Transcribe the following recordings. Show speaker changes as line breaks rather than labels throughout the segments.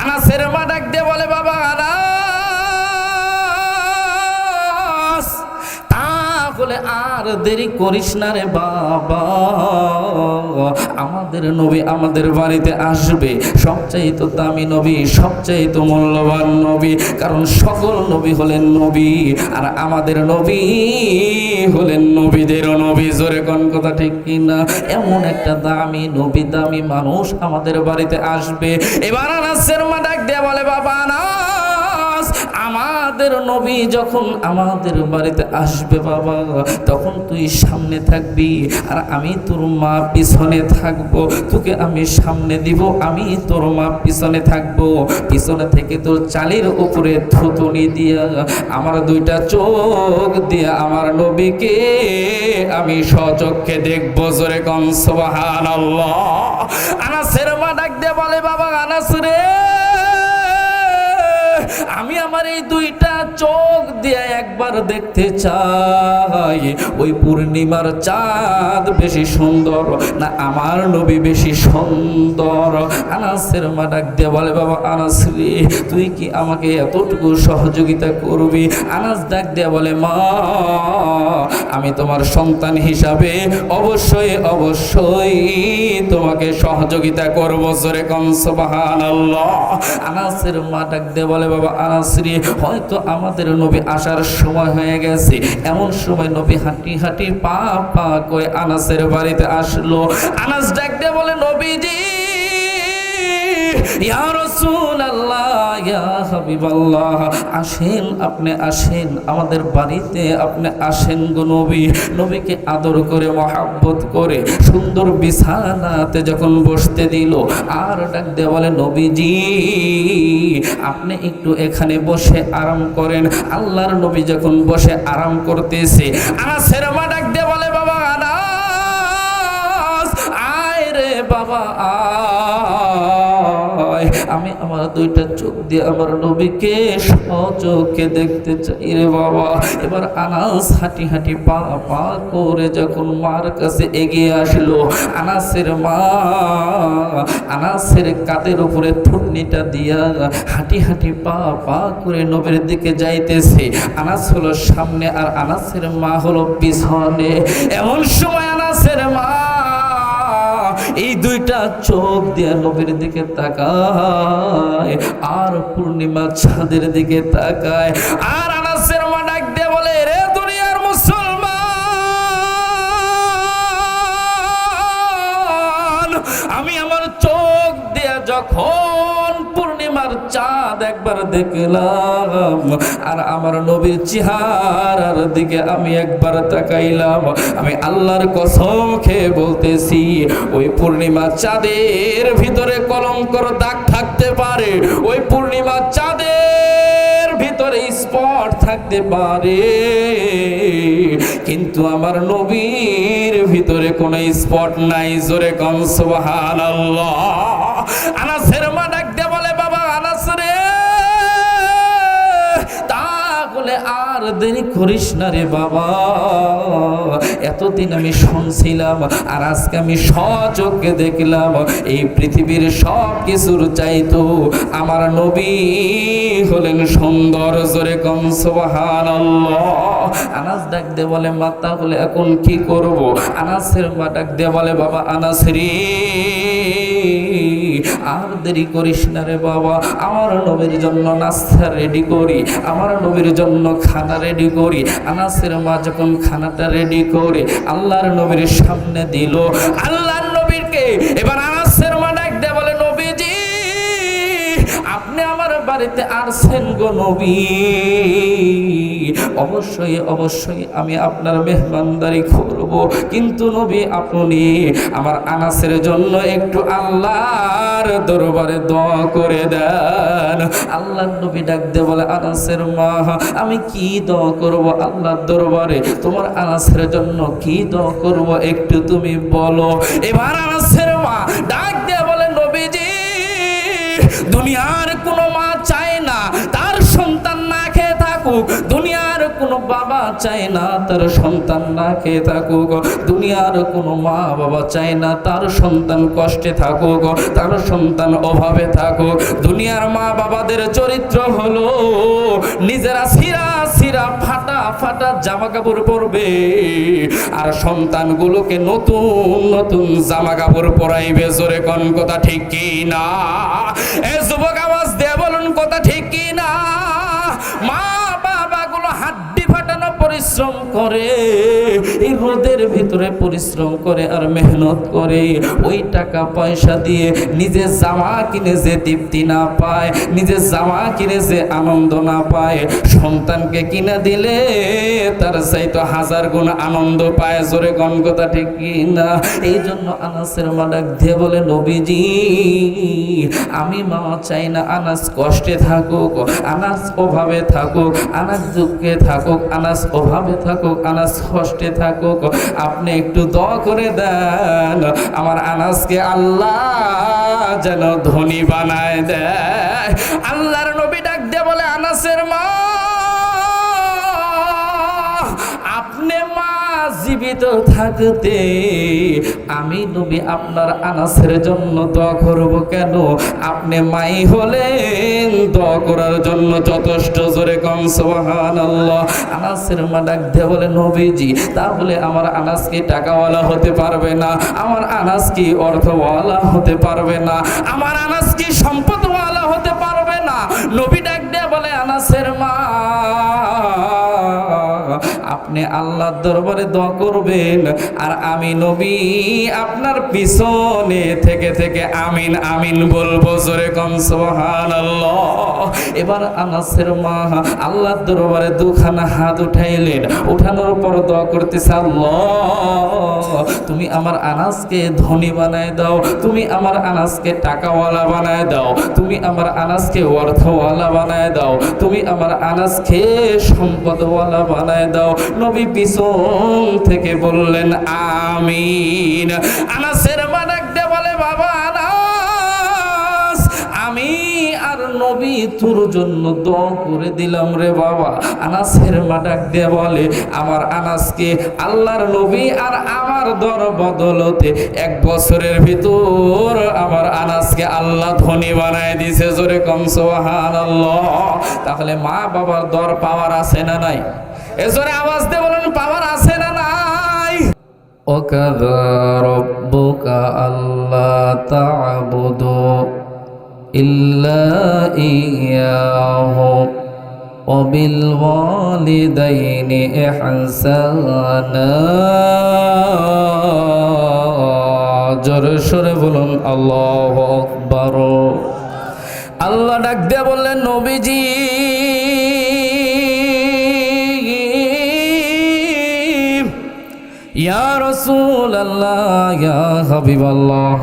আনাসের মা ডাক দিয়ে বলে বাবা আনাস, তাহলে আর দেরি করিস না রে বাবা, আমাদের নবী আমাদের বাড়িতে আসবে, সবচাইতে দামি নবী, সবচাইতে মূল্যবান নবী, কারণ সকল নবী হলেন নবী আর আমাদের নবী হলেন নবীদেরও নবী। জোরে কোন কথা ঠিক কিনা? এমন একটা দামি নবী, দামি মানুষ আমাদের বাড়িতে আসবে। এবার আনাসের মা ডাক দিয়ে বলে বাবা আনাস, আমাদের নবী যখন আমাদের বাড়িতে আসবে বাবা, তখন তুই সামনে থাকবি আর আমি তোর মা পিছনে থাকবো। তোকে আমি সামনে দিব, আমি তোর মা পিছনে থাকবো। পিছনে থেকে তোর চালের উপরে থুতুনি দিয়া আমার দুইটা চোখ দিয়া আমার নবীকে আমি স্বচক্ষে দেখবো। জোরে কোন সুবহানাল্লাহ। আনাসের মা ডাক দিয়ে বলে বাবা আনাস রে, আমি আমার এই দুইটা চোখ দিয়ে একবার দেখতে চাই, ওই পূর্ণিমার চাঁদ বেশি সুন্দর না আমার নবী বেশি সুন্দর? আনাসের মা ডাক দিয়ে বলে বাবা আনাস রে, তুই কি আমাকে এতটুকু সহযোগিতা করবি? আনাস ডাক দিয়ে বলে মা, আমি তোমার সন্তান হিসাবে অবশ্যই অবশ্যই তোমাকে সহযোগিতা করব। জোরে কোন সুবহানাল্লাহ। আনাসের মা ডাক দিয়ে বলে বাবা আনাস রে, হয়তো আমাদের নবী আসার সময় হয়ে গেছে। এমন সময় নবী হাঁটি হাঁটি পা পা করে আনাসের বাড়িতে আসলো। আনাস ডাক দিয়ে বলে নবীজি, ইয়া রাসূলুল্লাহ, ইয়া হাবিবাল্লাহ, আসেন আপনি আসেন আমাদের বাড়িতে, আপনি আসেন গো নবী। নবীকে আদর করে মহব্বত করে সুন্দর বিছানাতে যখন বসতে দিল, আর ডাক দিয়ে বলে নবীজি আপনি একটু এখানে বসে আরাম করেন। আল্লাহর নবী যখন বসে আরাম করতেছে, আনাসের মা ডাক দিয়ে বলে বাবা আনাস, আয় রে বাবা আয়, আমি আমার দুইটা চোখ দিয়ে আমার নবীকে সচক্ষে দেখতে চাই রে বাবা। এবার আনাস হাঁটি হাঁটি পা পা করে যখন মার কাছে এগিয়ে আসলো, আনাসের মা আনাসের কাঁধের উপরে থুতনিটা দিয়া হাঁটি হাঁটি পা পা করে নবীর দিকে যাইতেছে। আনাস হলো সামনে আর আনাসের মা হলো পিছনে। এমন সময় আনাসের মা এই দুইটা চোখ দিয়ে নবীর দিকে তাকায় আর পূর্ণিমা চাঁদের দিকে তাকায়। আর আনাসের মা ডাক দিয়ে বলে, রে দুনিয়ার মুসলমান, আমি আমার চোখ দিয়ে যখন পূর্ণিমার চাঁদ একবার দেখলাম আর আমার নবীর চেহারার দিকে আমি একবার তাকাইলাম, আমি আল্লাহর কসম খেয়ে বলতেছি ওই পূর্ণিমা চাঁদের ভিতরে কলঙ্কর দাগ থাকতে পারে, ওই পূর্ণিমা চাঁদের ভিতরে স্পট থাকতে পারে, কিন্তু আমার নবীর ভিতরে কোনো স্পট নাই। জোরে কোন সুবহানাল্লাহ। আনাসের মা ডাক দিয়ে বলে বাবা আনাস রে, তাহলে আর দেরি করিস না রে বাবা, এতদিন আমি শুনছিলাম আর আজকে আমি সচক্ষে দেখলাম এই পৃথিবীর সব কিছুর চাইতো আমার নবী হলেন সুন্দর। জোরে কোন সুবহানাল্লাহ। আনাস ডাক দিয়ে বলে মা, তাহলে এখন কি করব? আনাসের মা ডাক দিয়ে বলে বাবা আনাস রে, আর দেরি করিস না রে বাবা, আমার নবীর জন্য নাস্তা রেডি করি, আমার নবীর জন্য খানা রেডি করি। আনাসের মা যখন খানাটা রেডি করে আল্লাহর নবীর সামনে দিল, আল্লাহর নবীকে এবার আনাসের মা ডাক দিয়ে বলে নবীজি আপনি আমার বাড়িতে আসছেন গো নবী, অবশ্যই অবশ্যই আমি আপনার মেহমানদারি করব, কিন্তু নবী আপনি আমার আনাসের জন্য একটু আল্লাহর দরবারে দোয়া করে দেন। আল্লাহর নবী ডাক দিয়ে বলে আনাসের মা, আমি কি দোয়া করব আল্লাহর দরবারে? তোমার আনাসের জন্য কি দোয়া করব একটু তুমি বলো। এবার আনাসের মা ডাক দিয়ে বলে নবীজি দুনিয়ার কোনো মা চায় না তার সন্তান না খেয়ে থাকুক, দুনিয়ার কোনো বাবা চায় না তার সন্তান না খেয়ে থাকুক, দুনিয়ার কোনো মা বাবা চায় না তার সন্তান কষ্টে থাকুক, তার সন্তান অভাবে থাকুক। দুনিয়ার মা বাবাদের চরিত্র হলো নিজেরা ছিঁড়া ফাটা ফাটা জামা কাপড় পরবে আর সন্তানগুলোকে নতুন নতুন জামা কাপড় পরাইবে। জোরে কোন কথা ঠিক কি না? এ যুবক আওয়াজ দিয়ে বলুন কথা ঠিক কি না? মা বাবাগুলো হাড্ডি ফাটানো পরিশ্রম করে, এই রোদের ভিতরে পরিশ্রম করে আর মেহনত করে, ওই টাকা পয়সা দিয়ে নিজে জামা কিনে যে তৃপ্তি না পায়, নিজে জামা কিনে যে আনন্দ না পায়, সন্তানকে কিনে দিলে তার চাইতো 1000 গুণ আনন্দ পায়। জোরে কোন কথা ঠিক কি না? এই জন্য আনাসের মা ডাক দিয়ে বলে, নবীজি আমি মা চাই না আনাস কষ্টে থাকুক, আনাস অভাবে থাকুক, আনাস দুঃখে থাকুক, আনাস অভাবে থাকুক, আনাস কষ্টে থাকুক, আপনি একটু দোয়া করে দেন আমার আনাসকে আল্লাহ যেন ধনী বানায় দেয়। আল্লাহর নবী ডাক দিয়ে বলে, আনাসের মা আপনি মা জীবিত থাকতে আমি নবী আপনার আনাসের জন্য দোয়া করব কেন? আপনি মাই হলেন দোয়া করার জন্য যথেষ্ট। জোরে কম সুবহানাল্লাহ। আনাসের মা ডাক দিয়ে বলে, নবীজি তাহলে আমার আনাস কি টাকাওয়ালা হতে পারবে না? আমার আনাস কি অর্থওয়ালা হতে পারবে না? আমার আনাস কি সম্পদওয়ালা হতে পারবে না? নবী ডাক দিয়ে বলে, আনাসের মা আপনি আল্লাহর দরবারে দোয়া করবেন আর আমি নবী আপনার পিছনে থেকে থেকে আমিন আমিন বলবো। জোরে কম সুবহানাল্লাহ। এবার আনাসের মা আল্লাহর দরবারে দুখানা হাত উঠাইলেন, উঠানোর পর দোয়া করতেছে, আল্লাহ তুমি আমার আনাসকে ধনী বানায় দাও, তুমি আমার আনাসকে টাকাওয়ালা বানায় দাও, তুমি আমার আনাসকে অর্থওয়ালা বানায় দাও, তুমি আমার আনাসকে সম্পদওয়ালা বানায় দাও। নবী পিছন থেকে বললেন আমিন। আনাসের মা ডাক দিয়ে বলে, বাবা আনাস আমি আর নবী তোর জন্য দোয়া করে দিলাম রে বাবা। আনাসের মা ডাক দিয়ে বলে, আমার আনাসকে আল্লাহর নবী আর আমার দর বদলতে 1 বছরের ভিতর আমার আনাসকে আল্লাহ ধনী বানায় দিয়েছে। জোরে কম সুবহানাল্লাহ। তাহলে মা বাবার দর পাওয়ার আছে না নাই? এজোরে আওয়াজ দিয়ে বলুন পাওয়ার আছে না নাই? ওয়াকাযা রাব্বুকা আল্লা তা'বুদু ইল্লা ইয়াহু ওয়া বিল ওয়ালিদাইনি ইহসানা। জোরে সরে বলুন আল্লাহু আকবার। আল্লাহ ডাক দিয়ে বললেন, নবীজি ইয়া রাসূলুল্লাহ ইয়া হাবিবাল্লাহ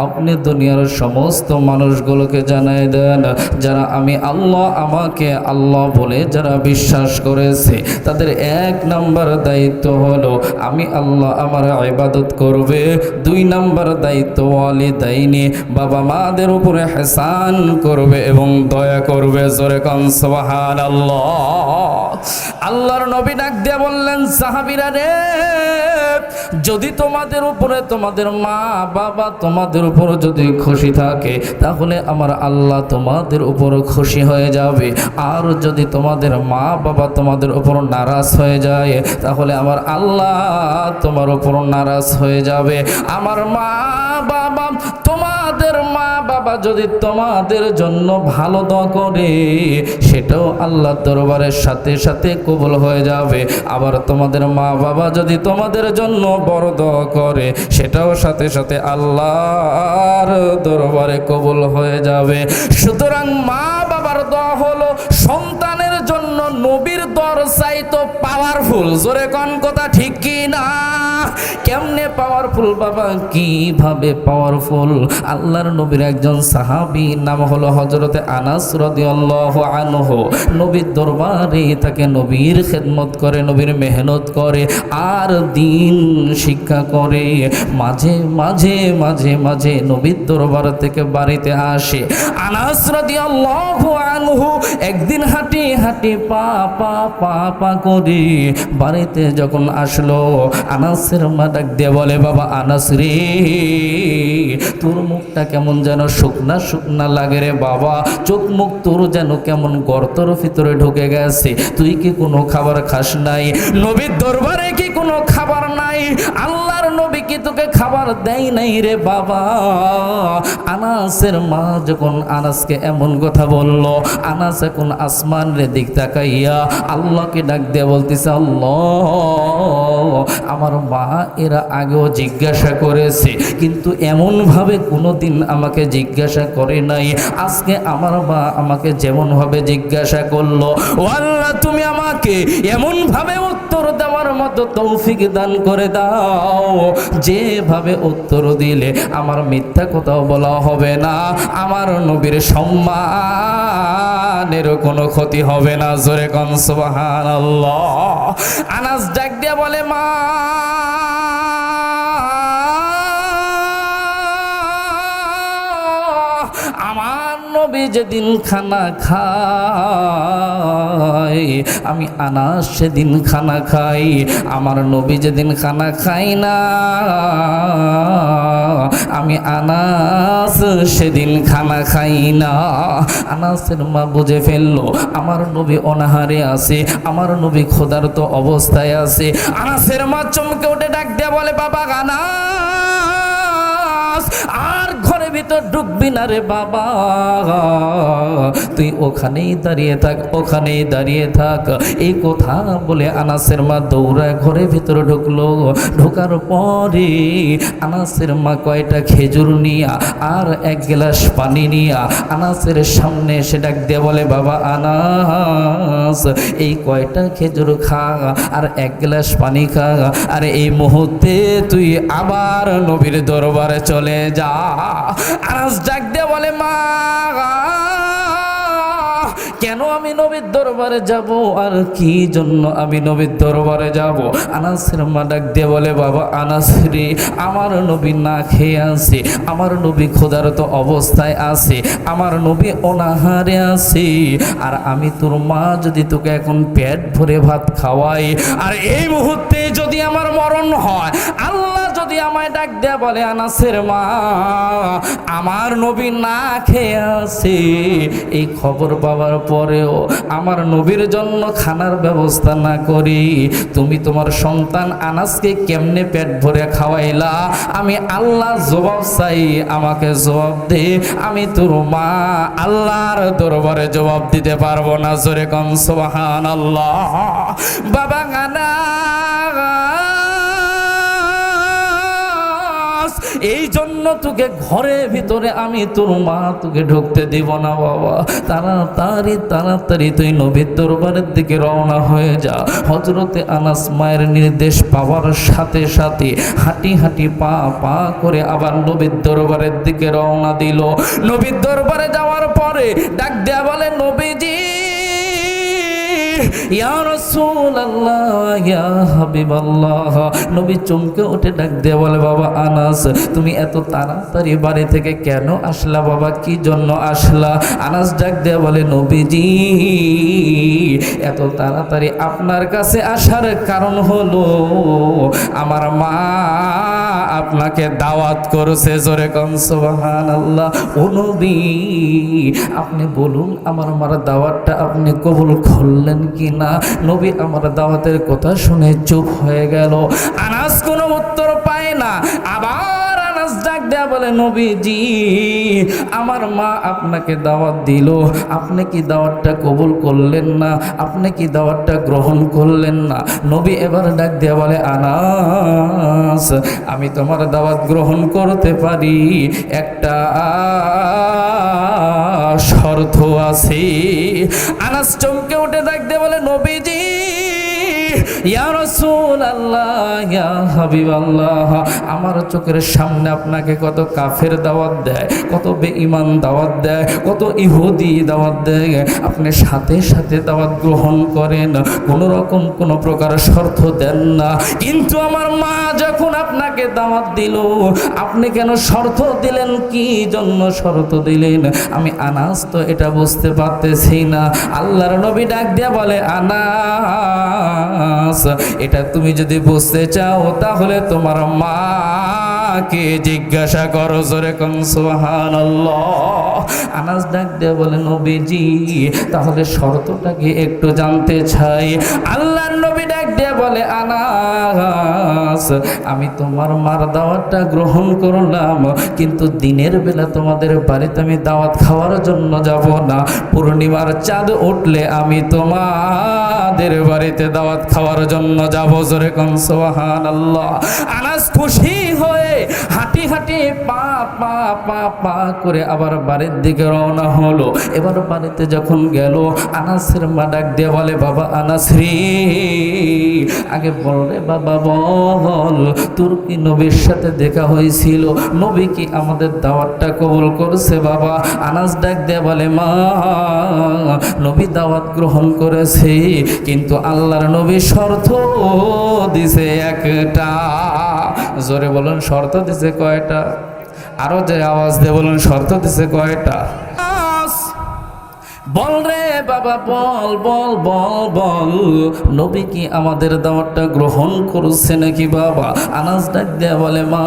আপনি দুনিয়ার সমস্ত মানুষগুলোকে জানাই দেন যারা আমি আল্লাহ আমাকে আল্লাহ বলে যারা বিশ্বাস করেছে তাদের 1 নাম্বার দায়িত্ব হলো আমি আল্লাহ আমার ইবাদত করবে। 2 নাম্বার দায়িত্ব ওয়ালিদাইনি বাবা মাদের উপরে ইহসান করবে এবং দয়া করবে। জোরে কোন সুবহানাল্লাহ। আল্লাহর নবী ডাক দিয়ে বললেন, সাহাবীরা রে, যদি তোমাদের উপরে তোমাদের মা বাবা তোমাদের উপর যদি খুশি থাকে তাহলে আমার আল্লাহ তোমাদের উপর খুশি হয়ে যাবে। আর যদি তোমাদের মা বাবা তোমাদের উপর নারাজ হয়ে যায় তাহলে আমার আল্লাহ তোমার উপর নারাজ হয়ে যাবে। আমার মা বাবা তোমাদের মা বাবা যদি তোমাদের জন্য ভালো দোয়া করে সেটাও আল্লাহর দরবারের সাথে সাথে কবুল হয়ে যাবে। আবার তোমাদের মা বাবা যদি তোমাদের জন্য বড় দোয়া করে সেটাও সাথে সাথে আল্লাহর দরবারে কবুল হয়ে যাবে। সুতরাং মা বাবার দোয়া হলো সন্তানের জন্য নবীর দোয়ার চাইতো পাওয়ারফুল। জোরে কোন কথা ঠিক কি না? কেমনে পাওয়ারফুল বাবা, কিভাবে পাওয়ারফুল? আল্লাহর নবীর একজন সাহাবী নাম হলো হযরতে আনাস রাদিয়াল্লাহু আনহু। নবীর দরবারে তাকে নবীর খেদমত করে, নবীর মেহনত করে, আর দিন শিক্ষা করে। মাঝে মাঝে মাঝে মাঝে নবীর দরবার থেকে বাড়িতে আসে। আনাস রাদিয়াল্লাহু আনহু একদিন হাঁটি হাঁটি পা পা পা পা করে বাড়িতে যখন আসলো, আনাসের মা ডাক দিয়ে বলে, বাবা আনাস রে, তোর মুখটা কেমন যেন শুকনা শুকনা লাগে রে বাবা, চোখ মুখ তোর যেন কেমন গর্তর ভিতরে ঢুকে গেছে, তুই কি কোনো খাবার খাস নাই? নবীর দরবারে কি কোনো খাবার নাই? আল্লাহর নবী কি তোকে খাবার দেয় নাই রে বাবা? আনাসের মা যখন আনাসকে এমন কথা বলল, আনাস এখন আসমান রে দিক তাকাইয়া আল্লাহকে ডাক দিয়ে বলতেছে, আল্লাহ, আমার মা এরা আগেও জিজ্ঞাসা করেছে, কিন্তু এমনভাবে কোনোদিন আমাকে জিজ্ঞাসা করে নাই। আজকে আমার মা আমাকে যেমনভাবে জিজ্ঞাসা করলো, ও আল্লাহ, তুমি আমাকে এমনভাবে উত্তর দেওয়ার মতো তৌফিক দান করে দাও, যেভাবে উত্তর দিলে আমার মিথ্যা কথাও বলা হবে না, আমার নবীর সম্মানের কোনো ক্ষতি হবে না। জোরে কোন সুবহানাল্লাহ। আনাস ডাক দিয়া বলে, মা, আমার নবী যেদিন খানা খায় আমি আনাস সেদিন খানা খাই, আমার নবী যেদিন খানা খাই না আমি আনাস সেদিন খানা খাই না। আনাসের মা বুঝে ফেললো আমার নবী অনাহারে আছে, আমার নবী ক্ষুধার্ত অবস্থায় আছে। আনাসের মা চমকে উঠে ডাক দেয়া বলে, বাবা আনাস, আর ঘরের ভিতর ঢুকবি না রে বাবা, তুই ওখানেই দাঁড়িয়ে থাক, ওখানেই দাঁড়িয়ে থাক। এই কথা বলে আনাসের মা দৌড়ায় ঘরের ভিতরে ঢুকলো। ঢোকার পরে আনাসের মা কয়টা খেজুর নিয়া আর এক গ্লাস পানি নিয়া আনাসের সামনে এসে ডাক দিয়ে বলে, বাবা আনাস, এই কয়টা খেজুর খা আর এক গ্লাস পানি খা, আর এই মুহূর্তে তুই আবার নবীর দরবারে চলে যা। আনাস ডাক দিয়ে বলে, মা, কেন আমি নবীর দরবারে যাব, আর কি জন্য আমি নবীর দরবারে যাব? আনাসের মা ডাক দিয়ে বলে, বাবা আনাস রে, আমার নবী না খেয়ে আছে, আমার নবী ক্ষুধার্ত অবস্থায় আছে, আমার নবী অনাহারে আছে, আর আমি তোর মা যদি তোকে এখন পেট ভরে ভাত খাওয়াই, আর এই মুহূর্তে যদি আমার মরণ হয়, আল্লাহ যদি আমায় ডাক দেয়া বলে, আনাসের মা, আমার নবী না খেয়ে আছে, এই খবর পাওয়ার পরেও আমার নবীর জন্য খানার ব্যবস্থা না করি, তুমি তোমার সন্তান আনাসকে কেমনে পেট ভরে খাওয়াইলা? আমি আল্লাহ জবাব চাই, আমাকে জবাব দে, আমি তোর মা আল্লাহর দরবারে জবাব দিতে পারবো না। জোরে কোন সুবহানাল্লাহ। বাবা আনাস, এই জন্য তোকে ঘরের ভিতরে আমি তোর মা তোকে ঢুকতে দিব না বাবা, তাড়াতাড়ি তাড়াতাড়ি তুই নবীর দরবারের দিকে রওনা হয়ে যা। হযরতে আনাস মায়ের নির্দেশ পাওয়ার সাথে সাথে হাঁটি হাঁটি পা পা করে আবার নবীর দরবারের দিকে রওনা দিল। নবীর দরবারে যাওয়ার পরে ডাক দেয়া বলে, নবীজি, ইয়া রাসূলুল্লাহ, ইয়া হাবিবাল্লাহ। নবী চমকে উঠে ডাক দিয়ে বলে, বাবা আনাস, তুমি এত তাড়াতাড়ি বাড়ি থেকে কেন আসলা বাবা, কি জন্য আসলা? আনাস ডাক দিয়ে বলে, নবীজি, এত তাড়াতাড়ি আপনার কাছে আসার কারণ হলো আমার মা আপনাকে দাওয়াত করেছে। জোরে কোন সুবহানাল্লাহ। ও নবী, আপনি বলুন আমার মার দাওয়াতটা আপনি কবুল করলেন কিনা? নবী আমার দাওয়াতের কথা শুনে চুপ হয়ে গেল। আনাস কোনো উত্তর পায় না। আবার আনাস ডাক দেয়া বলে, নবীজি, আমার মা আপনাকে দাওয়াত দিল, আপনি কি দাওয়াতটা কবুল করলেন না? আপনি কি দাওয়াতটা গ্রহণ করলেন না? নবী এবার ডাক দেয়া বলে, আনাস, আমি তোমার দাওয়াত গ্রহণ করতে পারি, একটা শর্ত আছে। আনাস চমকে উঠে ডাক দিয়ে বলে, নবীজি, ইয়া রাসূলুল্লাহ, ইয়া হাবিবাল্লাহ, আমার চোখের সামনে আপনাকে কত কাফের দাওয়াত দেয়, কত বেঈমান দাওয়াত দেয়, কত ইহুদি দাওয়াত দেয়, আপনি সাথে সাথে দাওয়াত গ্রহণ করেন, কোনো রকম কোনো প্রকার শর্ত দেন না। কিন্তু আমার মা যখন আপনাকে দাওয়াত দিল, আপনি কেন শর্ত দিলেন? কি জন্য শর্ত দিলেন? আমি আনাস তো এটা বুঝতে পারতেছি না। আল্লাহর নবী ডাক দিয়া বলে, আনাস, এটা তুমি যদি বুঝতে চাও তাহলে তোমার মাকে জিজ্ঞাসা করো। জোরে কোন সুবহানাল্লাহ। আনাস ডাক দিয়া বলে, নবীজি, তাহলে শর্তটাকে একটু জানতে চাই। আল্লাহর নবী ডাক দিয়া বলে, আনাস, আমি তোমার মার দাওয়াতটা গ্রহণ করলাম, কিন্তু দিনের বেলা তোমাদের বাড়িতে আমি দাওয়াত খাওয়ার জন্য যাব না। পূর্ণিমার চাঁদ উঠলে আমি তোমাদের বাড়িতে দাওয়াত খাওয়ার জন্য যাব। জোরে কোন সুবহানাল্লাহ। আনাস খুশি হয়ে হাঁটি হাঁটি পা পা পা পা করে আবার বাড়ির দিকে রওনা হলো। এবার বাড়িতে যখন গেল, আনাসের মা ডাক দিয়ে বলে, বাবা আনাস রে, আগে বল রে বাবা, বল তোর কি নবীর সাথে দেখা হয়েছিল? নবী কি আমাদের দাওয়াতটা কবুল করছে? বাবা আনাস ডাক দিয়ে বলে, মা, নবী দাওয়াত গ্রহণ করেছে, কিন্তু আল্লাহর নবী শর্ত দিছে একটা। জোরে বলুন, শর্ত দিছে কয়টা? আরো যে আওয়াজ দিয়ে বলুন, শর্ত দিছে কয়টা? বল রে বাবা, বল বল বল বল, নবী কি আমাদের দাওয়াতটা গ্রহণ করছে নাকি? বাবা আনাস ডাক দিয়ে বলে, মা,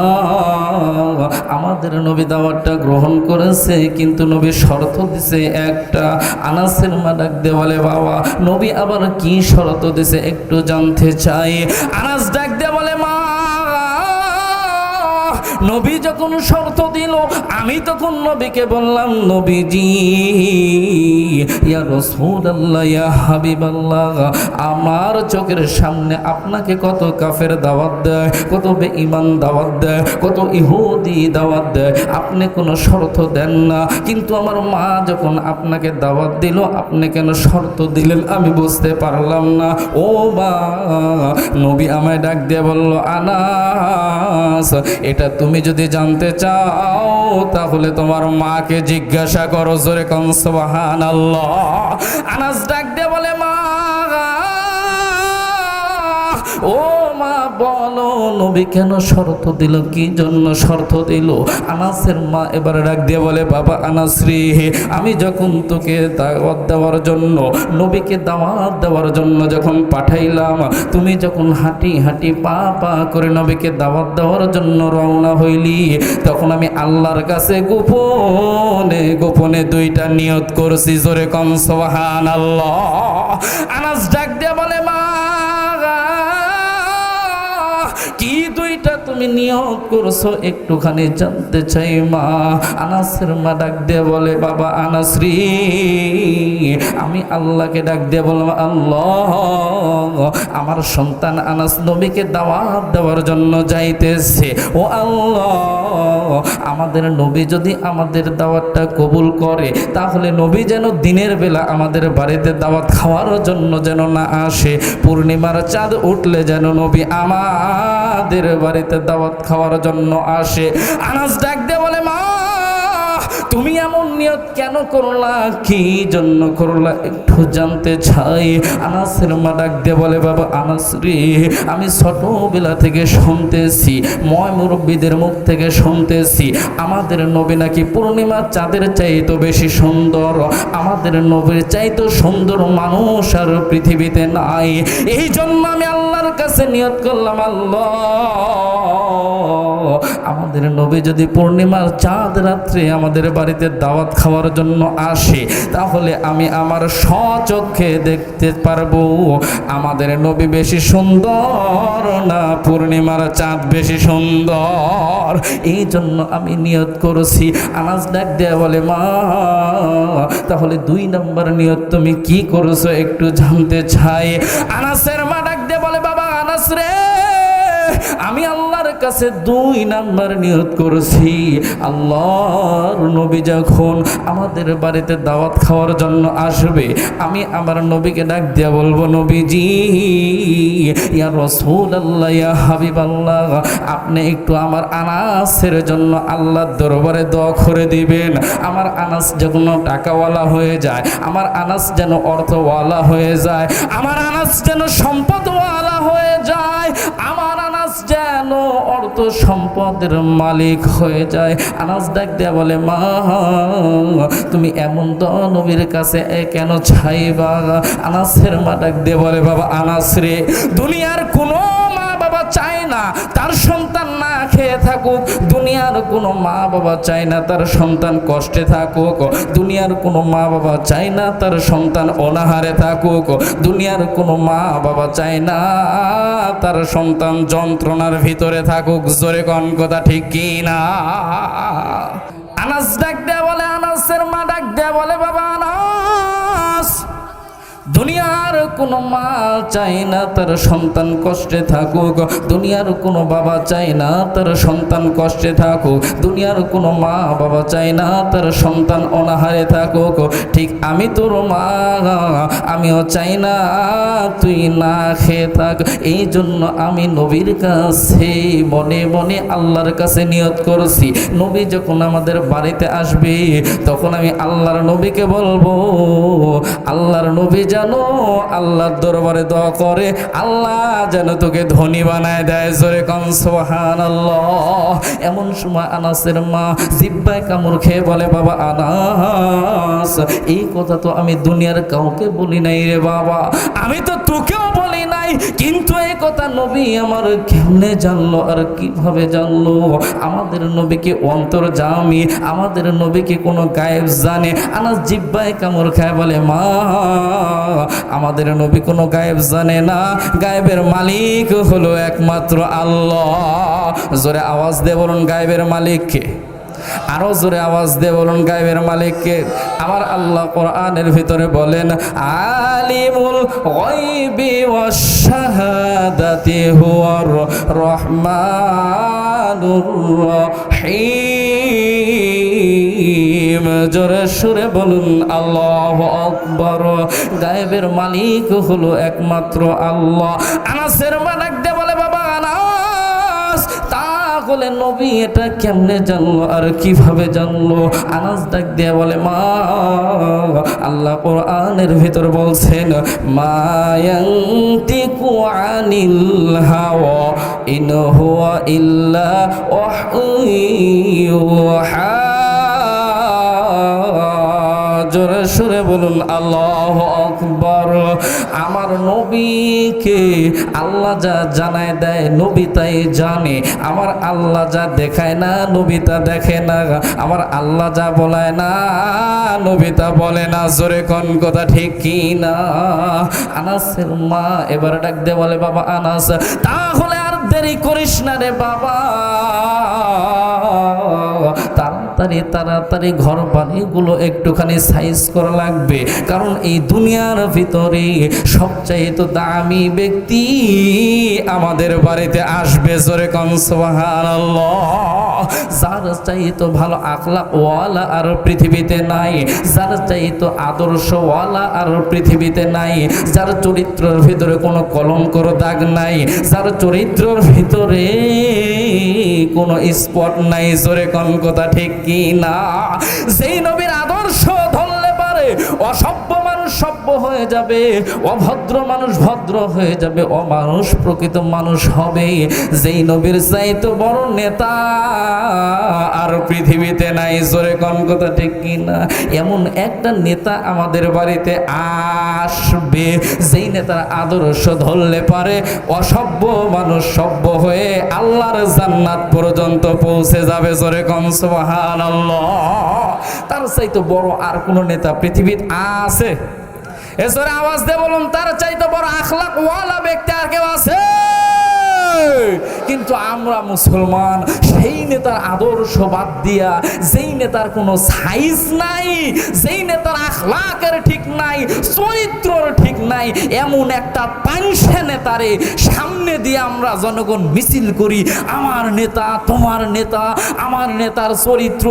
আমাদের নবী দাওয়াতটা গ্রহণ করেছে, কিন্তু নবী শর্ত দিছে একটা। আনাসের মা ডাক দিয়ে বলে, বাবা, নবী আবার কি শর্ত দিছে একটু জানতে চাই। আনাস ডাক দিয়ে বলে, মা, নবী যখন শর্ত দিল, আমি তখন নবীকে বললাম, নবীজি, ইয়া রাসূলুল্লাহ, ইয়া হাবিবাল্লাহ, আমার চোখের সামনে আপনাকে কত কাফের দাওয়াত দেয়, কত বেঈমান দাওয়াত দেয়, কত ইহুদি দাওয়াত দেয়, আপনি কোনো শর্ত দেন না। কিন্তু আমার মা যখন আপনাকে দাওয়াত দিল, আপনি কেন শর্ত দিলেন আমি বুঝতে পারলাম না। ও মা, নবী আমায় ডাক দিয়ে বলল, আনাস, এটা তুমি যদি জানতে চাও তাহলে তোমার মাকে জিজ্ঞাসা করো। জোরে কোন সুবহানাল্লাহ। আনাস ডাক দিয়ে বলে, মা, ও মা, বলো নবী কেন শর্ত দিল, কি জন্য শর্ত দিল? আনাসের মা এবার ডাক দিয়ে বলে, বাবা আনাস রে, আমি যখন তোকে দাওয়াত দেওয়ার জন্য, নবীকে দাওয়াত দেওয়ার জন্য যখন পাঠাইলাম, তুমি যখন হাঁটি হাঁটি পা পা করে নবীকে দাওয়াত দেওয়ার জন্য রওনা হইলি, তখন আমি আল্লাহর কাছে গোপনে গোপনে দুইটা নিয়ত করছি। জোরে কোন সুবহানাল্লাহ। আনাস ডাক দিয়ে বলে, মা, কি দুইটা তুমি নিয়ত করছো একটুখানি জানতে চাই মা। আনাসের মা ডাক দিয়ে বলে, বাবা আনাস রে, আমি আল্লাহকে ডাক দিয়ে বললাম, আল্লাহ, আমার সন্তান আনাস নবীকে দাওয়াত দেওয়ার জন্য যাইতেছে। ও আল্লাহ, আমাদের নবী যদি আমাদের দাওয়াতটা কবুল করে, তাহলে নবী যেন দিনের বেলা আমাদের বাড়িতে দাওয়াত খাওয়ার জন্য যেন না আসে, পূর্ণিমার চাঁদ উঠলে যেন নবী আমাদের বাড়িতে দাওয়াত খাওয়ার জন্য আসে। আনাস ডাক দিয়ে বলে, মা, তুমি এমন নিয়ত কেন করলা, কি জন্য করলা একটু জানতে চাই। আনাসের মা ডাক দিয়ে বলে, বাবা আনাস রে, আমি ছোটবেলা থেকে শুনতেছি, ময় মুরব্বীদের মুখ থেকে শুনতেছি, আমাদের নবী নাকি পূর্ণিমার চাঁদের চাইতো বেশি সুন্দর, আমাদের নবীর চাইতো সুন্দর মানুষ আর পৃথিবীতে নাই। এই জন্য আমি আল্লাহর কাছে নিয়ত করলাম, আল্লাহ, আমাদের নবী যদি পূর্ণিমার চাঁদ রাত্রে আমাদের বাড়িতে দাওয়াত খাওয়ার জন্য আসে, তাহলে আমি আমার স্বচক্ষে দেখতে পারবো আমাদের নবী বেশি সুন্দর না পূর্ণিমার চাঁদ বেশি সুন্দর। এই জন্য আমি নিয়ত করেছি। আনাস ডাক দেয়া বলে, মা, তাহলে 2 নম্বর নিয়ত তুমি কি করেছো একটু জানতে চাই। আনাসের মা ডাক দিয়ে বলে, বাবা আনাস রে, আমি আল্লাহর কাছে 2 নাম্বার নিয়ত করেছি, আল্লাহর নবী যখন আমাদের বাড়িতে দাওয়াত খাওয়ার জন্য আসবে, আমি আমার নবীকে ডাক দিয়া বলবো, নবীজি ইয়া রাসূলুল্লাহ ইয়া হাবিবাল্লাহ, আপনি একটু আমার আনাসের জন্য আল্লাহর দরবারে দোয়া করে দিবেন। আমার আনাস যখন টাকাওয়ালা হয়ে যায়, আমার আনাস যেন অর্থওয়ালা হয়ে যায়, আমার আনাস যেন সম্পদওয়ালা হয়ে যায়, আমার আনাস যেন অর্থ সম্পদের মালিক হয়ে যায়। আনাস ডাক দেয়া বলে, মা তুমি এমন তো নবীর কাছে কেন চাইবা? আনাসের মা ডাক দিয়ে বলে, বাবা আনাস রে, দুনিয়ার কোনো মা বাবা চায় না তার সন্তান না খেয়ে থাকুক, দুনিয়ার কোনো মা বাবা চায় না তার সন্তান কষ্টে থাকুক, দুনিয়ার কোনো মা বাবা চায় না তার সন্তান অনাহারে থাকুক, দুনিয়ার কোনো মা বাবা চায় না তার সন্তান যন্ত্রণার ভিতরে থাকুক। জোরে কোন কথা ঠিক কি না? আনাস ডাক দেয়া বলে, আনাসের মা ডাক দেয়া বলে, বাবা আনাস, দুনিয়ার কোনো মা চায় না তার সন্তান কষ্টে থাকুক, দুনিয়ার কোনো বাবা চায় না তার সন্তান কষ্টে থাকুক, দুনিয়ার কোনো মা বাবা চায় না তার সন্তান অনাহারে থাকুক। ঠিক আমি তোর মা, আমিও চাই না তুই না খেয়ে থাক। এই জন্য আমি নবীর কাছে মনে মনে আল্লাহর কাছে নিয়ত করছি, নবী যখন আমাদের বাড়িতে আসবে তখন আমি আল্লাহর নবীকে বলবো, আল্লাহর নবী জানো আল্লাহর দরবারে দোয়া করে আল্লাহ যেন তোকে ধনী বানায় দেয়। জোরে কোন সুবহানাল্লাহ। এমন সময় আনাসের মা জিহ্বায় কামড় খেয়ে বলে, বাবা আনাস, এই কথা তো আমি দুনিয়ার কাউকে বলি নাই রে বাবা, আমি তো তোকেও বলি নাই, কিন্তু এই কথা নবী আমার কেমনে জানলো আর কিভাবে জানলো? আমাদের নবীকে অন্তর্যামী, আমাদের নবীকে কোনো গায়েব জানে? আনাস জিহ্বায় কামড় খায় বলে, মা আমাদের নবী কোনো গায়েব জানে না, গায়েবের মালিক হলো একমাত্র আল্লাহ। জোরে আওয়াজ দিয়ে বলুন, গায়েবের মালিক কে? আরো জোরে আওয়াজ দিয়ে বলুন, গায়েবের মালিক কে? আমার আল্লাহ কোরআনের ভিতরে বলেন, আলিমুল গায়বি ওয়াশ শাহাদাতি হুয়ার রহমানুর রহিম। জোরে সুরে বলুন আল্লাহু আকবার। গায়েবের মালিক হলো একমাত্র আল্লাহ। আনাসের মালিক দে বলে, বাবা আনাস, তাহলে নবী এটা কেমনে জানলো আর কিভাবে জানলো? আনাস ডাক দিয়ে বলে, মা আল্লাহ কোরআনের ভিতর বলছেন, মা ইয়ানতিকু আনিল হাওয়া ইন হুয়া ইল্লা ওয়াহয়ুহা। জোরে সুরে বলুন আল্লাহু আকবার। আমার নবীকে আল্লাহ যা জানায় দেয় নবী তাই জানে, আমার আল্লাহ যা দেখায় না নবী তা দেখে না, আমার আল্লাহ যা বলায় না নবী তা বলে না। জোরে কোন কথা ঠিক কি না? আনাসের মা এবার ডাক দিয়ে বলে, বাবা আনাস, তাহলে আর দেরি করিস না রে বাবা, তাড়াতাড়ি ঘর বাড়িগুলো একটুখানি সাইজ করা লাগবে, কারণ এই দুনিয়ার ভিতরে সবচাইতে দামি ব্যক্তি আমাদের বাড়িতে আসবে। জোরে কোন সুবহানাল্লাহ। যার চাইতে ভালো আখলাক ওয়ালা আর পৃথিবীতে নাই, যার চাইতে আদর্শওয়ালা আর পৃথিবীতে নাই, যার চরিত্রের ভিতরে কোনো কলঙ্কর দাগ নাই, যার চরিত্রের ভিতরে কোনো স্পট নাই। জোরে কোন কথা ঠিক কি না? যেই নবীর আদর্শ ধরলে পারে অসভ্য মানুষ সভ্য হয়ে যাবে, অভদ্র মানুষ ভদ্র হয়ে যাবে, অমানুষ প্রকৃত মানুষ হবে। যেই নবীর চাইতে বড় নেতা আর পৃথিবীতে নাই। জোরে কোন কথা ঠিক কি না? এমন একটা নেতা আমাদের বাড়িতে আসবে, যেই নেতার আদর্শ ধরলে পারে অসভ্য মানুষ সভ্য হয়ে আল্লাহর জান্নাত পর্যন্ত পৌঁছে যাবে। জোরে কোন সুবহানাল্লাহ। তার চাইতে বড় আর কোন নেতা পৃথিবীতে আছে? এছাড়া আওয়াজ দিয়ে বলুন, তার চাইতে বড় আখলাক ওয়ালা ব্যক্তি আর কেউ আছে? কিন্তু আমরা মুসলমান সেই নেতার আদর্শ বাদ দিয়া, যেই নেতার কোনো সাইজ নাই, যেই নেতার আখলাকের ঠিক নাই, চরিত্রর ঠিক নাই এমন একটা পাংশা নেতারে সামনে দিয়ে আমরা জনগণ মিছিল করি, আমার নেতা তোমার নেতা, আমার নেতার চরিত্র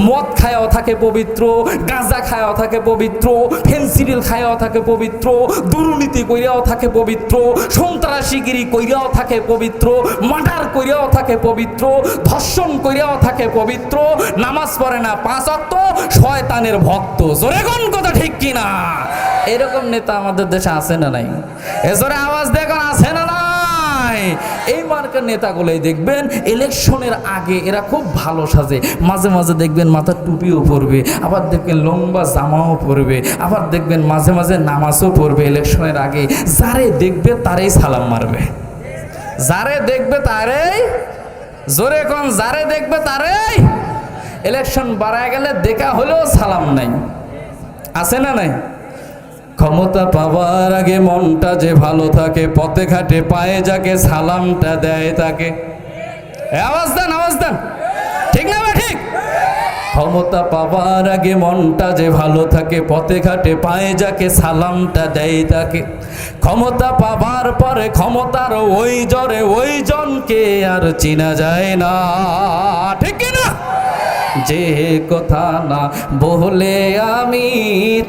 মদ খায়াও থাকে পবিত্র, গাঁজা খায়াও থাকে পবিত্র, ফেন্সিডিল খায়াও থাকে পবিত্র, দুর্নীতি কইরাও থাকে পবিত্র, সন্ত্রাসীগিরি কইরাও থাকে পবিত্র, মার্ডার কইরাও থাকে পবিত্র, ধর্ষণ কইরাও থাকে পবিত্র, নামাজ পড়ে না 5 ওয়াক্ত, শয়তানের ভক্ত। জোরে কোন কথা ঠিক কিনা? এরকম নেতা আমাদের দেশে আছে না নাই? এজোরে আওয়াজ দেখুন, আছে না নাই? এই মার্কার নেতাগুলোই দেখবেন ইলেকশনের আগে এরা খুব ভালো সাজে, মাঝে মাঝে দেখবেন মাথার টুপিও পরবে, আবার দেখবেন লম্বা জামাও পরবে, আবার দেখবেন মাঝে মাঝে নামাজও পড়বে ইলেকশনের আগে। যারে দেখবে তারেই সালাম মারবে, যারে দেখবে তারেই, জোরে কোন, যারে দেখবে তারেই। ইলেকশন বাড়ায় গেলে দেখা হলেও সালাম নাই, আছে না নাই? ক্ষমতা পাওয়ার আগে মনটা যে ভালো থাকে, পথে ঘাটে পায়ে যাকে সালামটা দেয় তাকে। আওয়াজ দেন, আওয়াজ দেন, ঠিক না বা ঠিক? ক্ষমতা পাওয়ার আগে মনটা যে ভালো থাকে, পথে ঘাটে পায়ে যাকে সালামটা দেয় তাকে। ক্ষমতা পাবার পরে ক্ষমতার ওই জরে ওই জনকে আর চিনা যায় না, ঠিক না? যে কথা না বলে আমি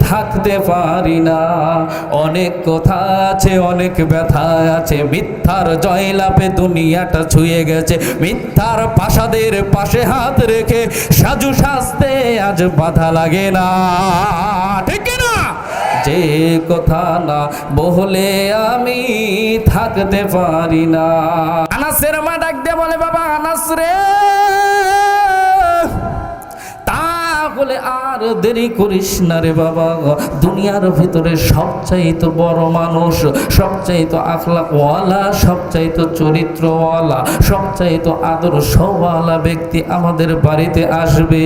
থাকতে পারি না, অনেক কথা আছে, অনেক ব্যথা আছে, মিথ্যার জয়লাভে দুনিয়াটা ছুঁয়ে গেছে, মিথ্যার প্রাসাদের পাশে হাত রেখে সাজু সাজতে আজ বাধা লাগে না, ঠিক না? যে কথা না বলে আমি থাকতে পারি না। আনাসের মা ডাক দিয়ে বলে, বাবা আনাস রে, বলে আর দেরি করিস না রে বাবা, দুনিয়ার ভিতরে সবচাইতে বড় মানুষ, সবচাইতে আখলাকওয়ালা, সবচাইতে চরিত্রওয়ালা, সবচাইতে আদর্শওয়ালা ব্যক্তি আমাদের বাড়িতে আসবে।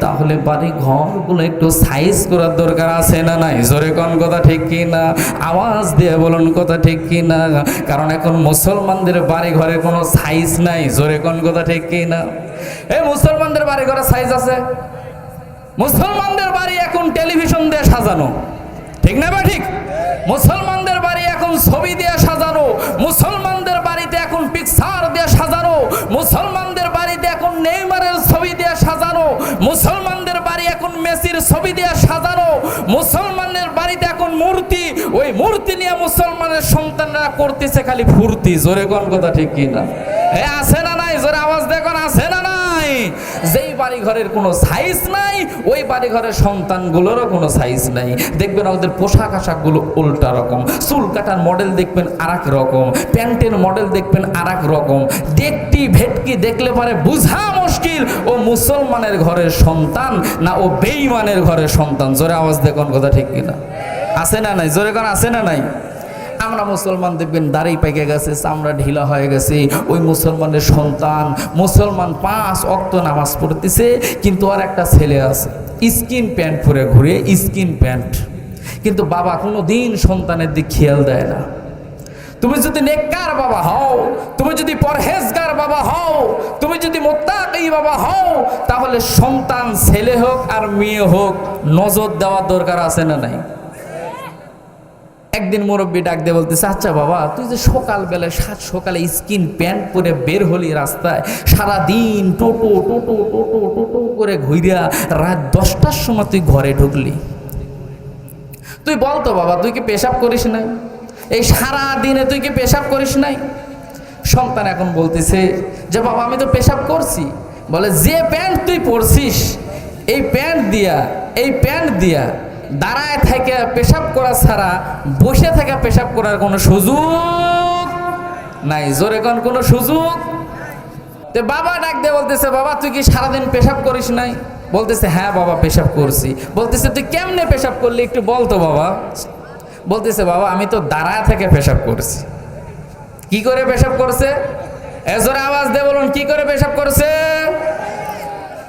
তাহলে বাড়ি ঘরগুলো একটু সাইজ করার দরকার আছে না নাই? জোরে কোন কথা ঠিক কি না? আওয়াজ দিয়ে বলুন কথা ঠিক কি না? কারণ এখন মুসলমানদের বাড়ি ঘরে কোনো সাইজ নাই। জোরে কোন কথা ঠিক কি না? এই মুসলমানদের বাড়ি ঘরে সাইজ আছে? মুসলমানদের বাড়ি এখন টেলিভিশন দিয়ে সাজানো, ঠিক না বা ঠিক? মুসলমানদের বাড়ি এখন ছবি দিয়ে সাজানো, মুসলমানদের বাড়িতে এখন পিকচার দিয়ে সাজানো, মুসলমানদের বাড়িতে এখন নেইমারের ছবি দিয়ে সাজানো, মুসলমানদের বাড়ি এখন মেসির ছবি দিয়ে সাজানো, মুসলমানদের বাড়িতে এখন মূর্তি, ওই মূর্তি নিয়ে মুসলমানের সন্তানরা করতেছে খালি ফুর্তি। জোরে কোন কথা ঠিক কি না? এ আছে না নাই? জোরে আওয়াজ দেখুন, আছে না নাই? যেই বাড়ি ঘরের কোনো সাইজ নাই, ওই বাড়ি ঘরের সন্তানগুলোরও কোনো সাইজ নাই। দেখবেন ওদের পোশাক আশাকগুলো উল্টা রকম, চুল কাটার মডেল দেখবেন আর এক রকম, প্যান্টের মডেল দেখবেন আর এক রকম। দেখটি ভেটকি দেখলে পারে বুঝা মুশকিল ও মুসলমানের ঘরের সন্তান না ও বেঈমানের ঘরের সন্তান। জোরে আওয়াজ দেখুন কথা ঠিক কিনা? আছে না নাই? জোরে কোন, আছে না নাই? আমরা মুসলমান দেখবেন দাড়ি পেকে গেছে, চামড়া ঢিলা হয়ে গেছে, ওই মুসলমানের সন্তান, মুসলমান 5 ওয়াক্ত নামাজ পড়তেছে, কিন্তু আর একটা ছেলে আছে স্কিন প্যান্ট পরে ঘুরে, স্কিন প্যান্ট, কিন্তু বাবা কোনো দিন সন্তানের দিক খেয়াল দেয় না। তুমি যদি নেককার বাবা হও, তুমি যদি পরহেজগার বাবা হও, তুমি যদি মুত্তাকি বাবা হও, তাহলে সন্তান ছেলে হোক আর মেয়ে হোক নজর দেওয়ার দরকার আছে না নাই? একদিন মুরব্বী ডাক দিয়ে বলতেছে, আচ্ছা বাবা তুই যে সকালবেলায় সকালে স্কিন প্যান্ট পরে বের হলি রাস্তায়, সারাদিন টোটো টোটো টোটো টোটো করে ঘুরিয়া রাত 10টার সময় তুই ঘরে ঢুকলি, তুই বলতো বাবা তুই কি পেশাব করিস নাই? এই সারা দিনে তুই কি পেশাব করিস নাই? সন্তান এখন বলতেছে যে বাবা আমি তো পেশাব করছি। বলে যে প্যান্ট তুই পরছিস, এই প্যান্ট দিয়া দাঁড়ায় থেকে পেশাব করা ছাড়া বসে থেকে পেশাব করার কোনো সুযোগ নাই। জোরে কোন, কোনো সুযোগ? তো বাবা ডাক দিয়ে বলতেছে, বাবা তুই কি সারাদিন পেশাব করিস নাই? বলতেছে হ্যাঁ বাবা পেশাব করছি। বলতেছে তুই কেমনে পেশাব করলি একটু বলতো বাবা? বলতেছে বাবা আমি তো দাঁড়ায় থেকে পেশাব করছি। কি করে পেশাব করছে? জোরে আওয়াজ দিয়ে বলুন, কি করে পেশাব করছে?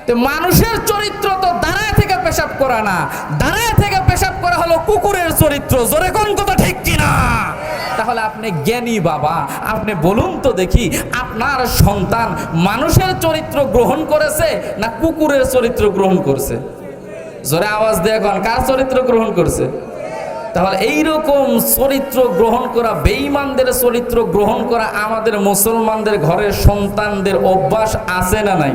তো মানুষের চরিত্র তো দাঁড়ায় থেকে পেশাব করা না, দাঁড়ায় থেকে পেশাব করা হলো কুকুরের চরিত্র। জোরে কোন কথা ঠিক কিনা? তাহলে আপনি জ্ঞানী বাবা, আপনি বলুন তো দেখি আপনার সন্তান মানুষের চরিত্র গ্রহণ করেছে না কুকুরের চরিত্র গ্রহণ করছে? জোরে আওয়াজ দিয়ে কোন, কার চরিত্র গ্রহণ করছে? তাহলে এইরকম চরিত্র গ্রহণ করা, বেঈমানদের চরিত্র গ্রহণ করা আমাদের মুসলমানদের ঘরের সন্তানদের অভ্যাস আছে না নাই?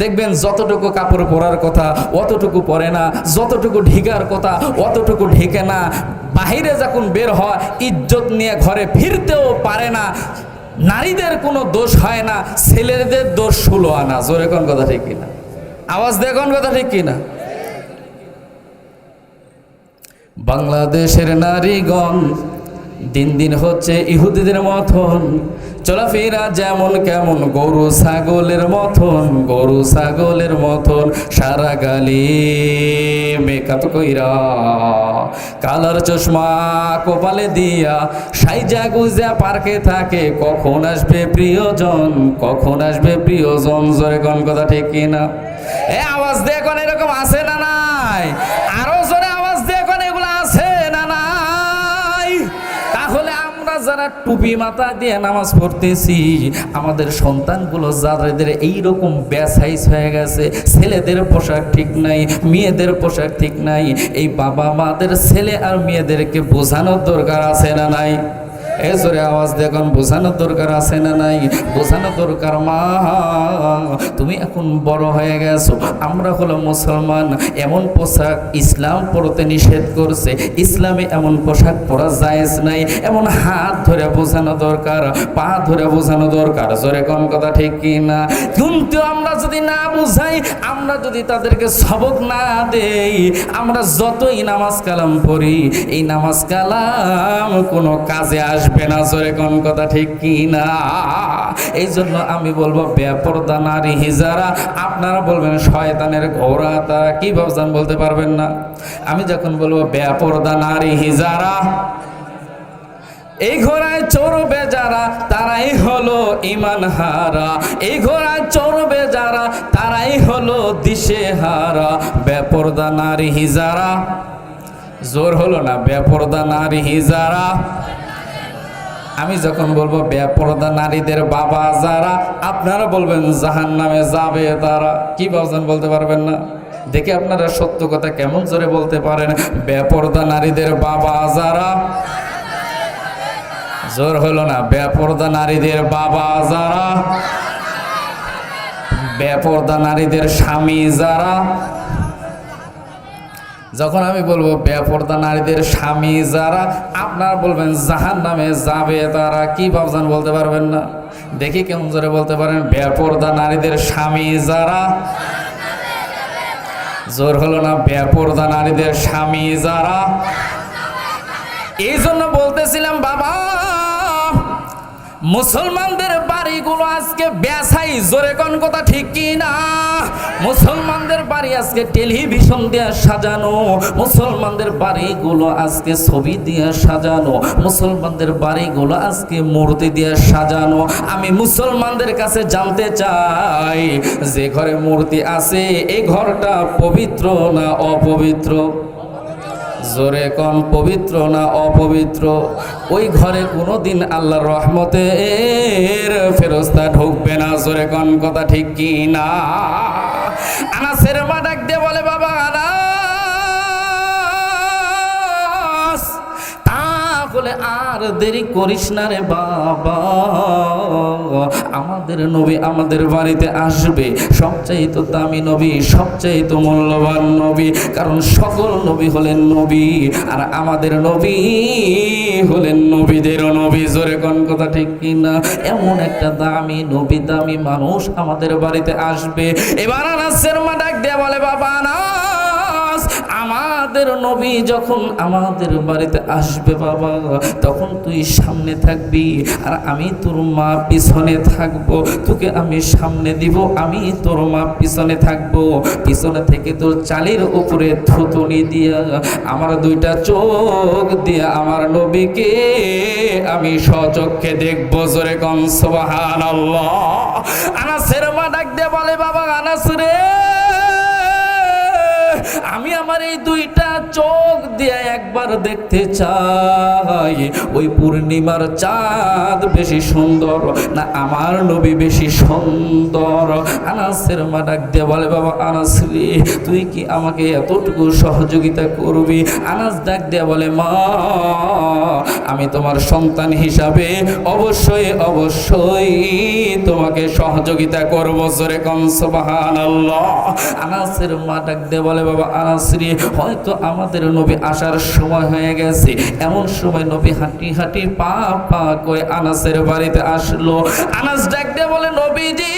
দেখবেন যতটুকু কাপড় পরার কথা অতটুকু পরে না, যতটুকু ঢেকার কথা অতটুকু ঢেকে না, বাহিরে যখন বের হয় ইজ্জত নিয়ে ঘরে ফিরতেও পারে না। নারীদের কোনো দোষ হয় না, ছেলেদের দোষ 16 আনা। জোরে কোন কথা ঠিক কিনা? আওয়াজ দিয়ে কোন কথা ঠিক কিনা? বাংলাদেশের নারীগণ দিন দিন হচ্ছে ইহুদিদের মতন, চলাফেরা যেমন কেমন গরু ছাগলের মতন, গরু ছাগলের মতন। সারা গালি মেকআপ কইরা, কালার চশমা কপালে দিয়া, সাইজা গুজা পার্কে থাকে। কখন আসবে প্রিয়জন, কখন আসবে প্রিয়জন? জোরে কোন কথা ঠিক কিনা? আওয়াজ দিয়ে কোন এরকম আছে না নাই? আরো জোরে আওয়াজ দিয়ে কোন এগুলো আছে না নাই? তাহলে আমরা যারা টুপি মাথা দিয়ে নামাজ পড়তেছি, আমাদের সন্তানগুলো যাদের এইরকম বেসাইজ হয়ে গেছে, ছেলেদের পোশাক ঠিক নাই, মেয়েদের পোশাক ঠিক নাই, এই বাবা মাদের ছেলে আর মেয়েদেরকে বোঝানোর দরকার আছে না নাই? এই জোরে আওয়াজ দেখুন, বোঝানোর দরকার আছে না নাই? বোঝানোর দরকার। মা, তুমি এখন বড় হয়ে গেছো, আমরা হলো মুসলমান, এমন পোশাক ইসলাম পরতে নিষেধ করছে, ইসলামে এমন পোশাক পরা জায়েজ নাই। এমন হাত ধরে বোঝানো দরকার, পা ধরে বোঝানো দরকার। জোরে কোন কথা ঠিক কি না? কিন্তু আমরা যদি না বুঝাই, আমরা যদি তাদেরকে সবক না দেই, আমরা যতই নামাজ কালাম পড়ি, এই নামাজ কালাম কোনো কাজে আসবে না। জোরে কোন কথা ঠিক কি না? এই জন্য আমি বলবো বেপরদা নারী যারা, আপনারা বলবেন শয়তানের ঘোড়া, তারা কি ভাবছেন বলতে পারবেন না। আমি যখন বলবো বেপরদা নারী যারা, এই ঘোড়ায় চড়বে যারা, তারাই হলো ঈমান হারা। এই ঘোড়ায় চড়বে যারা, তারাই হলো দিশেহারা। বেপরদা নারী যারা, জোর হলো না, বেপরদা নারী যারা। আমি যখন বলবো বেপরদা নারীদের বাবা যারা, আপনারা বলবেন জাহান্নামে যাবে তারা। কি ভাবছেন বলতে পারবেন না? দেখে আপনারা সত্য কথা কেমন জোরে বলতে পারেন। বেপরদা নারীদের বাবা যারা, জোর হলো না, বেপরদা নারীদের বাবা যারা, বেপরদা নারীদের স্বামী যারা। যখন আমি বলবো বেপরদা নারীদের স্বামী যারা, আপনারা বলবেন জাহান্নামে যাবে তারা। কি ভাবছেন বলতে পারবেন না? দেখি কেমন জোরে বলতে পারেন। বেপরদা নারীদের স্বামী যারা, জোর হলো না, বেপরদা নারীদের স্বামী যারা। এই জন্য বলতেছিলাম বাবা, মুসলমানদের বাড়িগুলো আজকে বেসাই। জোরে কোন কথা ঠিক কি না? মুসলমানদের বাড়ি আজকে টেলিভিশন দিয়ে সাজানো, মুসলমানদের বাড়িগুলো আজকে ছবি দিয়ে সাজানো, মুসলমানদের বাড়িগুলো আজকে মূর্তি দিয়ে সাজানো। আমি মুসলমানদের কাছে জানতে চাই, যে ঘরে মূর্তি আছে এই ঘরটা পবিত্র না অপবিত্র? জোরে কোন, পবিত্র না অপবিত্র? ওই ঘরে কোনোদিন আল্লাহর রহমতের ফেরেশতা ঢুকবে না। জোরে কোন কথা ঠিক কি না? আনাসের মা ডাক দিয়ে বলে, বাবা আনাস, তাহলে আর দেরি করিস না রে বাবা, আমাদের নবী আমাদের বাড়িতে আসবে। সবচাইতে দামি নবী, সবচাইতে মূল্যবান নবী, কারণ সকল নবী হলেন নবী, আর আমাদের নবী হলেন নবীদেরও নবী। জোরে কোন কথা ঠিক কিনা? এমন একটা দামি নবী, দামি মানুষ আমাদের বাড়িতে আসবে। এবার আনাসের মা ডাক দিয়ে বলে, বাবা আনাস, আমাদের নবী যখন আমাদের বাড়িতে আসবে বাবা, তখন তুই সামনে থাকবি আর আমি তোর মা পিছনে থাকবো। তোকে আমি সামনে দিব, আমি তোর মা পিছনে থাকবো। পিছনে থেকে তোর চালের উপরে থুতুনি দিয়া আমার দুইটা চোখ দিয়া আমার নবীকে আমি সচক্ষে দেখবো। জোরে কোন সুবহানাল্লাহ। আনাসের মা ডাক দিয়ে বলে, বাবা আনাস রে, আমি আমার এই দুইটা চোখ দিয়ে একবার দেখতে চাই ওই পূর্ণিমার চাঁদ বেশি সুন্দর না আমার নবী বেশি সুন্দর। আনাসের মা ডাক দিয়ে বলে বাবা আনাস রে, তুই কি আমাকে এতটুকু সহযোগিতা করবি? আনাস ডাক দিয়ে বলে মা, আমি তোমার সন্তান হিসাবে অবশ্যই অবশ্যই তোমাকে সহযোগিতা করব। জোরে কোন সুবহানাল্লাহ। আনাসের মা ডাক দিয়ে বলে বাবা আনাস রে, হয়তো আমাদের নবী আসার সময় হয়ে গেছে। এমন সময় নবী হাঁটি হাঁটি পা পা করে আনাসের বাড়িতে আসলো। আনাস ডাক দিয়ে বলে নবীজি,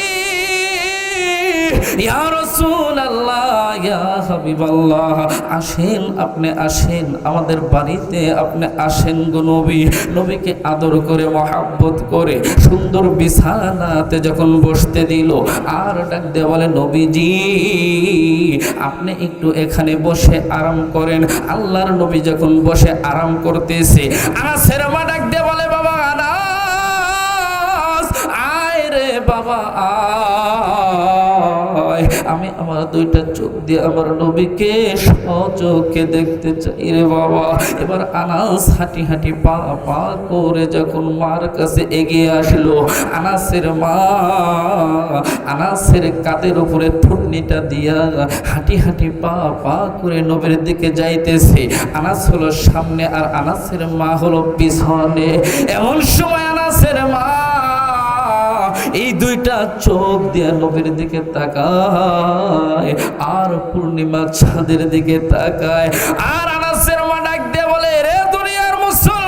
ইয়া রাসূলুল্লাহ, ইয়া হাবিবাল্লাহ, আসেন আপনি আসেন আমাদের বাড়িতে, আপনি আসেন গো নবী। নবীকে আদর করে মহব্বত করে সুন্দর বিছানাতে যখন বসতে দিল, আর ডাক দিয়ে বলে নবীজি আপনি একটু এখানে বসে আরাম করেন। আল্লাহর নবী যখন বসে আরাম করতেছে, আনাসের মা ডাক দিয়ে বলে বাবা আনাস, আয় রে বাবা আয়, আমি আমার দুইটা চোখ দিয়ে আমার নবীকে সচোখে দেখতে চাই রে বাবা। এবার আনাস হাঁটি হাঁটি পা পা করে যখন মার কাছে এগিয়ে আসলো, আনাসের মা আনাসের কাঁধের উপরে থুতনিটা দিয়া হাঁটি হাঁটি পা পা করে নবীর দিকে যাইতেছে। আনাস হলো সামনে আর আনাসের মা হলো পিছনে। এমন সময় আনাসের মা এই দুইটা চোখ দিয়ে নবীর দিকে তাকায় আর পূর্ণিমা চাঁদের দিকে তাকায়। আর আনাসের মা ডাক দিয়ে বলে রে দুনিয়ার মুসলমান,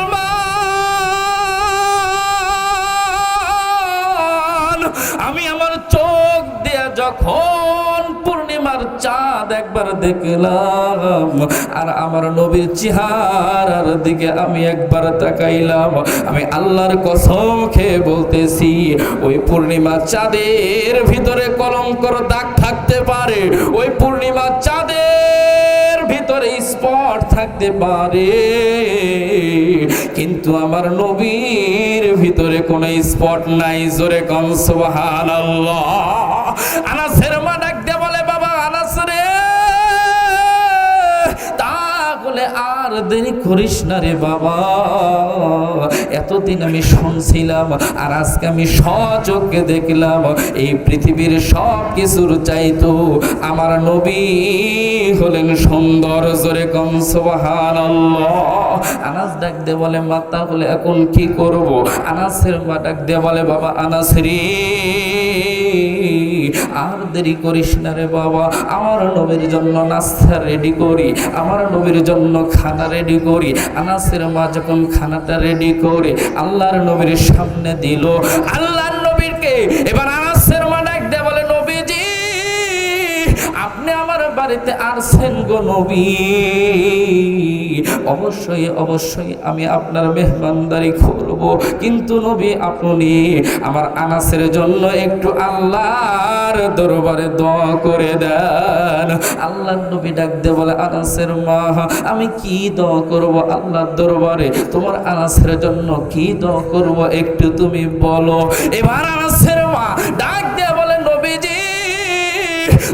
আমি আমার চোখ দিয়ে যখন পূর্ণিমার চাঁদ একবার দেখলাম আর আমার নবীর চেহারার দিকে আমি একবার তাকাইলাম, আমি আল্লাহর কসম খেয়ে বলতেছি ওই পূর্ণিমা চাঁদের ভিতরে কলঙ্কর দাগ থাকতে পারে, ওই পূর্ণিমা চাঁদের ভিতরে স্পট থাকতে পারে, কিন্তু আমার নবীর ভিতরে কোনো স্পট নাই। জোরে কোন সুবহানাল্লাহ। আনাসের মা ডাক দিয়ে বলে বাবা আনাস রে, তাহলে আর দেরি করিস না রে বাবা, এতদিন আমি শুনছিলাম আর আজকে আমি সচক্ষে দেখলাম এই পৃথিবীর সব কিছুর চাইতো আমার নবী হলেন সুন্দর। জোরে কোন সুবহানাল্লাহ। আনাস ডাক দিয়ে বলে মা তাহলে এখন কি করব? আনাসের মা ডাক দিয়ে বলে বাবা আনাস রে, আর দেরি করিস না রে বাবা, আমার নবীর জন্য নাস্তা রেডি করি, আমার নবীর জন্য খানা রেডি করি। আনাসের মা যখন খানাটা রেডি করে আল্লাহর নবীর সামনে দিল, আল্লাহর নবীকে এবার আনাসের মা ডাক দিয়ে বলে নবীজি আপনি আমার বাড়িতে আসছেন গো নবী, অবশ্যই অবশ্যই আমি আপনার মেহমানদারি করব, কিন্তু নবী আপনি আমার আনাসের জন্য একটু আল্লাহর দরবারে দোয়া করে দেন। আল্লাহর নবী ডাক দিয়ে বলে আনাসের মা আমি কি দোয়া করব আল্লাহর দরবারে? তোমার আনাসের জন্য কি দোয়া করব একটু তুমি বলো। এবার আনাসের মা ডাক দিয়ে বলে নবীজি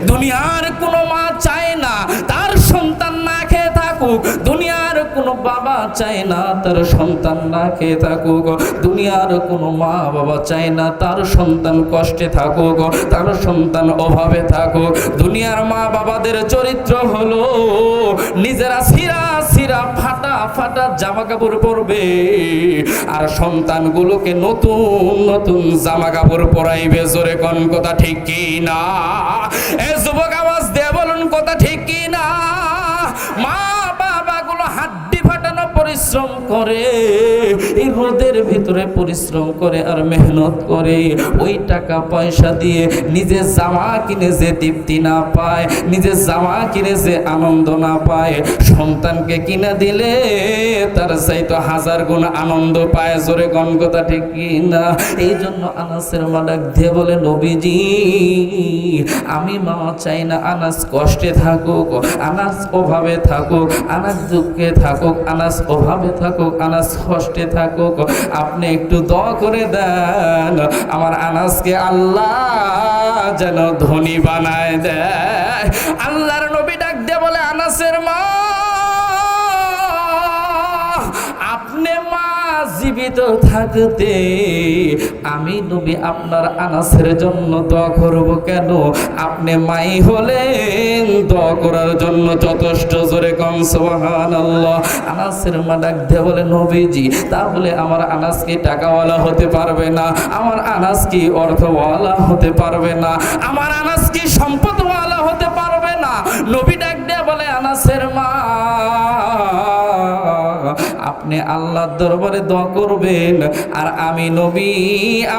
দুনিয়ার কোনো মা চায় না তার সন্তান না খেয়ে থাকুক, দুনিয়ার কোনো বাবা চায় না তার সন্তান না খেয়ে থাকুক, দুনিয়ার কোনো মা বাবা চায় না তার সন্তান কষ্টে থাকুক, তার সন্তান অভাবে থাকুক। দুনিয়ার মা বাবাদের চরিত্র হলো নিজেরা ছিঁড়া ছিঁড়া ফাটা ফাটা জামা কাপড় পরবে আর সন্তানগুলোকে নতুন নতুন জামা কাপড় পরাইবে। জোরে কোন কথা ঠিক কি না? এ যুবক আওয়াজ দিয়ে বলুন কথা ঠিক কি না? মা বাবাগুলো হাড্ডি ফাটানো পরিশ্রম করে, এই রোদের ভিতরে পরিশ্রম করে আর মেহনত করে, ওই টাকা পয়সা দিয়ে নিজে জামা কিনে যে তৃপ্তি না পায়, নিজে জামা কিনে যে আনন্দ না পায়, সন্তানকে কিনে দিলে তার চাইতো হাজার গুণ আনন্দ পায়। জোরে কোন কথা ঠিক কি না? এই জন্য আনাসের মা ডাক দিয়ে বলে নবীজি আমি মা চাই না আনাস কষ্টে থাকুক, আনাস অভাবে থাকুক, আনাস দুঃখে থাকুক, আনাস অভাবে থাকুক, আনাস কষ্টে থাকুক, আপনি একটু দোয়া করে দেন আমার আনাসকে আল্লাহ যেন ধনী বানায় দেয়। আল্লাহর নবী ডাক দিয়ে বলে আনাসের মা আপনি মা জীবিত থাকতে আমি নবী আপনার আনাসের জন্য দোয়া করব কেন? আপনি মাই হলেন দোয়া করার জন্য যথেষ্ট। জোরে কম সুবহানাল্লাহ। আনাসের মা ডাক দিয়ে বলে, নবীজি তাহলে আমার আনাস কি টাকাওয়ালা হতে পারবে না? আমার আনাস কি অর্থওয়ালা হতে পারবে না? আমার আনাস কি সম্পদওয়ালা হতে পারবে না? নবী ডাক দিয়ে বলে, আনাসের মা আপনি আল্লাহর দরবারে দোয়া করবেন, আর আমি নবী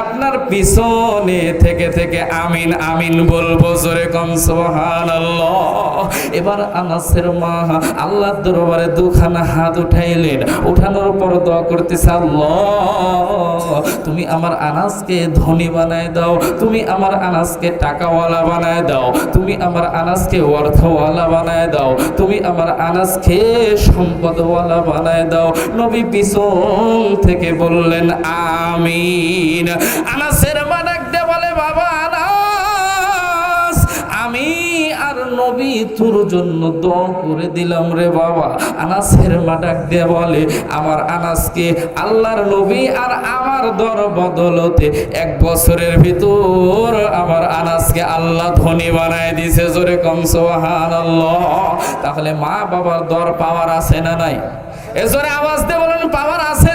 আপনার পিছনে থেকে থেকে আমিন আমিন বলবো। জোরে কম সুবহানাল্লাহ। এবার আনাসের মা আল্লাহর দরবারে দুখানা হাত উঠাইলেন, উঠানোর পর দোয়া করতেছে, আল্লাহ তুমি আমার আনাসকে ধনী বানায় দাও, তুমি আমার আনাসকে টাকাওয়ালা বানায় দাও, তুমি আমার আনাসকে অর্থওয়ালা বানায় দাও, তুমি আমার আনাসকে সম্পদওয়ালা বানায় দাও। নবী পিছন থেকে বললেন আমিন। আনাসের মা ডাক দিয়ে বলে, বাবা আনাস আমি আর নবী তোর জন্য দোয়া করে দিলাম রে বাবা। আনাসের মা ডাক দিয়ে বলে, আমার আনাসকে আল্লাহর নবী আর আমার দর বদলতে 1 বছরের ভিতর আমার আনাসকে আল্লাহ ধনী বানায় দিয়েছে। জোরে কম সুবহানাল্লাহ। তাহলে মা বাবার দর পাওয়ার আছে না নাই? এজোরে আওয়াজ দিয়ে বলেন, পাওয়ার আছে